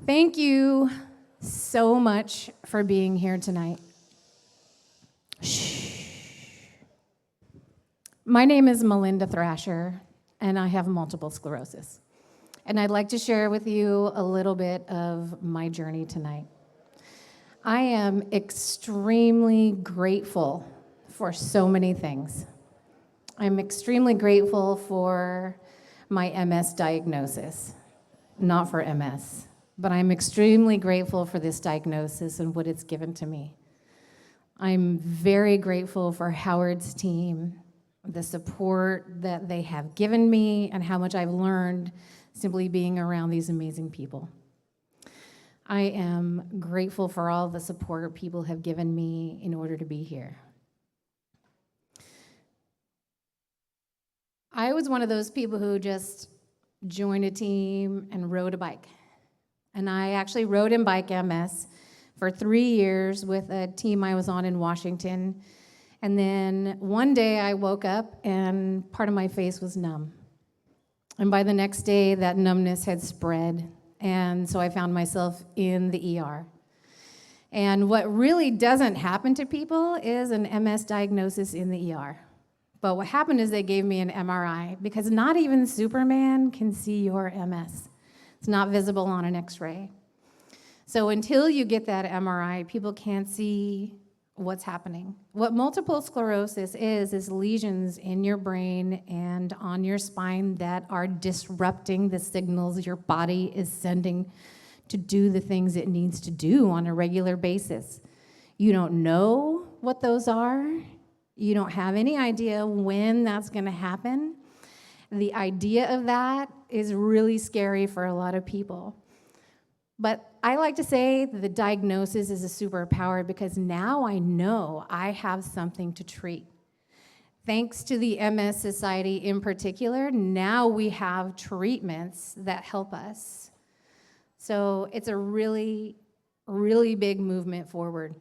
Thank you so much for being here tonight. Shh. My name is Melinda Thrasher, and I have multiple sclerosis. And I'd like to share with you a little bit of my journey tonight. I am extremely grateful for so many things. I'm extremely grateful for my MS diagnosis, not for MS, but I'm extremely grateful for this diagnosis and what it's given to me. I'm very grateful for Howard's team, the support that they have given me, and how much I've learned simply being around these amazing people. I am grateful for all the support people have given me in order to be here. I was one of those people who just joined a team and rode a bike. And I actually rode in bike MS for 3 years with a team I was on in Washington. And then one day I woke up and part of my face was numb. And by the next day, that numbness had spread. And so I found myself in the ER. And what really doesn't happen to people is an MS diagnosis in the ER. But what happened is they gave me an MRI because not even Superman can see your MS. It's not visible on an X-ray. So until you get that MRI, people can't see what's happening. What multiple sclerosis is lesions in your brain and on your spine that are disrupting the signals your body is sending to do the things it needs to do on a regular basis. You don't know what those are. You don't have any idea when that's going to happen. The idea of that is really scary for a lot of people. But I like to say that the diagnosis is a superpower because now I know I have something to treat. Thanks to the MS Society in particular, now we have treatments that help us. So it's a really, really big movement forward.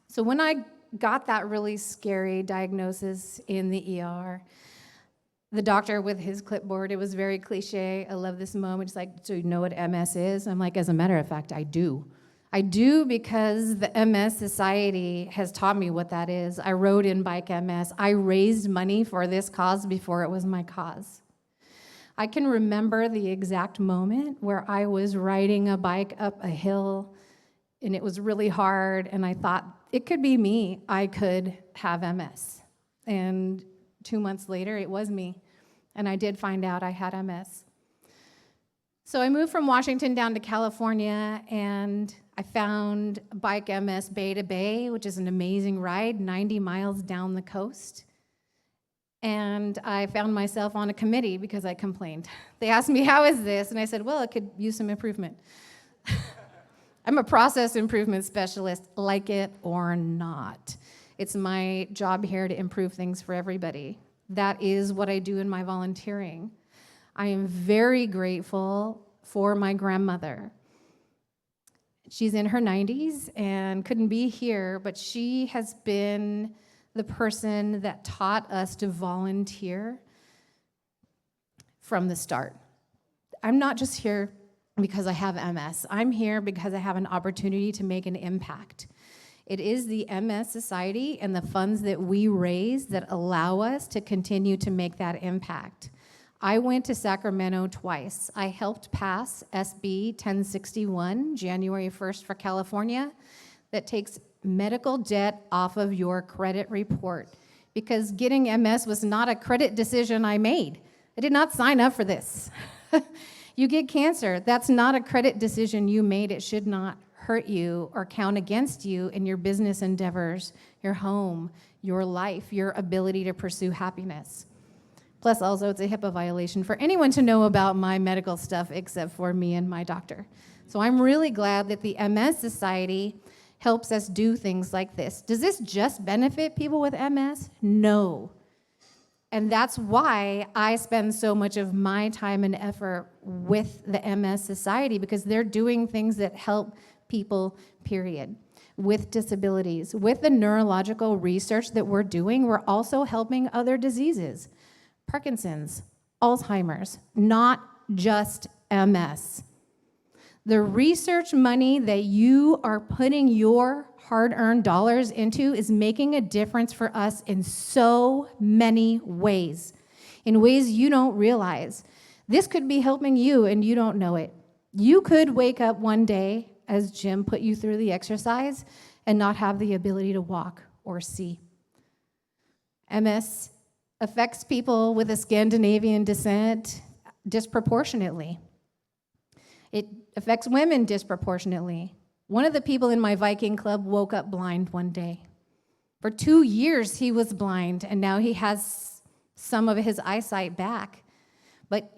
So when I got that really scary diagnosis in the ER, the doctor with his clipboard, it was very cliche. I love this moment. It's like, so you know what MS is? I'm like, as a matter of fact, I do. I do because the MS Society has taught me what that is. I rode in bike MS. I raised money for this cause before it was my cause. I can remember the exact moment where I was riding a bike up a hill and it was really hard, and I thought, it could be me. I could have MS. And 2 months later, it was me. And I did find out I had MS. So I moved from Washington down to California, and I found Bike MS Bay to Bay, which is an amazing ride, 90 miles down the coast. And I found myself on a committee because I complained. They asked me, how is this? And I said, well, it could use some improvement. I'm a process improvement specialist, like it or not. It's my job here to improve things for everybody. That is what I do in my volunteering. I am very grateful for my grandmother. She's in her 90s and couldn't be here, but she has been the person that taught us to volunteer from the start. I'm not just here because I have MS. I'm here because I have an opportunity to make an impact. It is the MS Society and the funds that we raise that allow us to continue to make that impact. I went to Sacramento twice. I helped pass SB 1061, January 1st for California, that takes medical debt off of your credit report because getting MS was not a credit decision I made. I did not sign up for this. You get cancer. That's not a credit decision you made. It should not hurt you or count against you in your business endeavors, your home, your life, your ability to pursue happiness. Plus, also, it's a HIPAA violation for anyone to know about my medical stuff except for me and my doctor. So I'm really glad that the MS Society helps us do things like this. Does this just benefit people with MS? No. And that's why I spend so much of my time and effort with the MS Society, because they're doing things that help people, period, with disabilities. With the neurological research that we're doing, we're also helping other diseases. Parkinson's, Alzheimer's, not just MS. The research money that you are putting your hard-earned dollars into is making a difference for us in so many ways, in ways you don't realize. This could be helping you and you don't know it. You could wake up one day, as Jim put you through the exercise, and not have the ability to walk or see. MS affects people with a Scandinavian descent disproportionately. It affects women disproportionately. One of the people in my Viking club woke up blind one day. For 2 years, he was blind, and now he has some of his eyesight back. But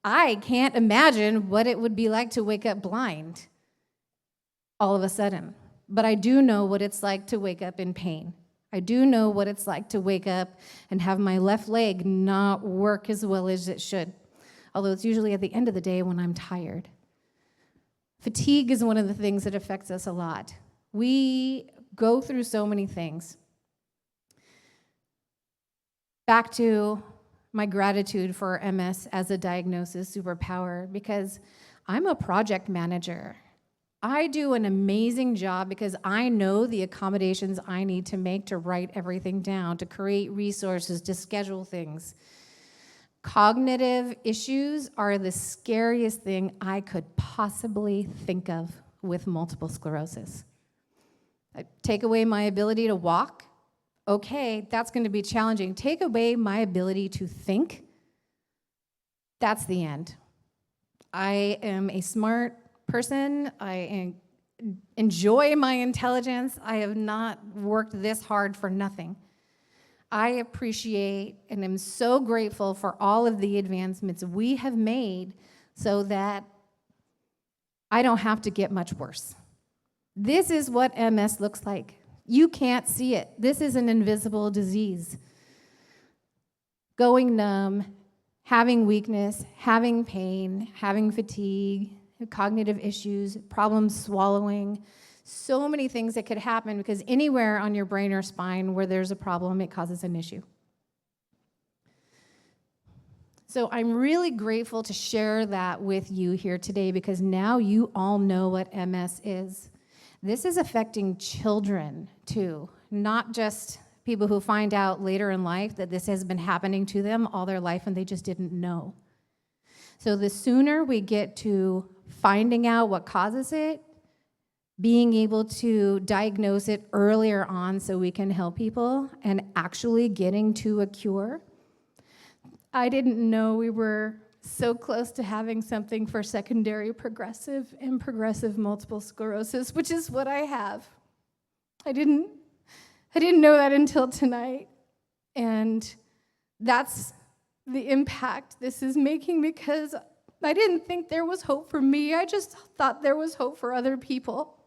I can't imagine what it would be like to wake up blind all of a sudden. But I do know what it's like to wake up in pain. I do know what it's like to wake up and have my left leg not work as well as it should, although it's usually at the end of the day when I'm tired. Fatigue is one of the things that affects us a lot. We go through so many things. Back to my gratitude for MS as a diagnosis superpower, because I'm a project manager. I do an amazing job because I know the accommodations I need to make to write everything down, to create resources, to schedule things. Cognitive issues are the scariest thing I could possibly think of with multiple sclerosis. Take away my ability to walk, okay, that's going to be challenging. Take away my ability to think, that's the end. I am a smart person. I enjoy my intelligence. I have not worked this hard for nothing. I appreciate and am so grateful for all of the advancements we have made so that I don't have to get much worse. This is what MS looks like. You can't see it. This is an invisible disease. Going numb, having weakness, having pain, having fatigue, cognitive issues, problems swallowing, so many things that could happen because anywhere on your brain or spine where there's a problem, it causes an issue. So I'm really grateful to share that with you here today because now you all know what MS is. This is affecting children too, not just people who find out later in life that this has been happening to them all their life and they just didn't know. So the sooner we get to finding out what causes it, being able to diagnose it earlier on so we can help people, and actually getting to a cure. I didn't know we were so close to having something for secondary progressive and progressive multiple sclerosis, which is what I have. I didn't know that until tonight. And that's the impact this is making because I didn't think there was hope for me. I just thought there was hope for other people.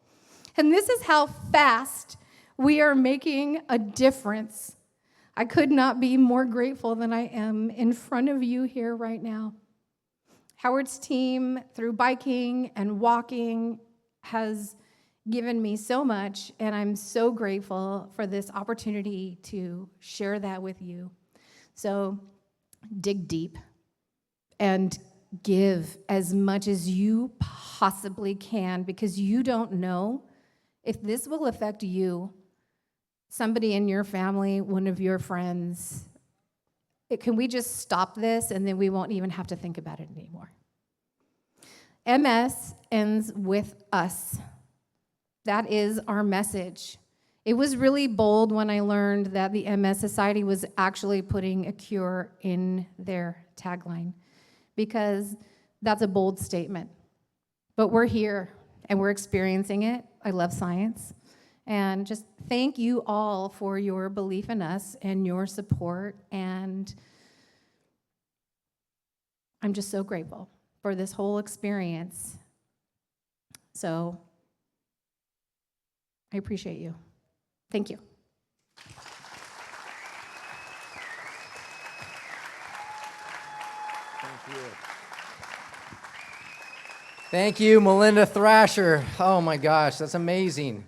And this is how fast we are making a difference. I could not be more grateful than I am in front of you here right now. Howard's team, through biking and walking, has given me so much, and I'm so grateful for this opportunity to share that with you. So dig deep and give as much as you possibly can because you don't know if this will affect you, somebody in your family, one of your friends. Can we just stop this and then we won't even have to think about it anymore? MS ends with us. That is our message. It was really bold when I learned that the MS Society was actually putting a cure in their tagline because that's a bold statement. But we're here and we're experiencing it. I love science. And just thank you all for your belief in us and your support. And I'm just so grateful for this whole experience. So I appreciate you. Thank you. Thank you. Thank you, Melinda Thrasher. Oh my gosh, that's amazing.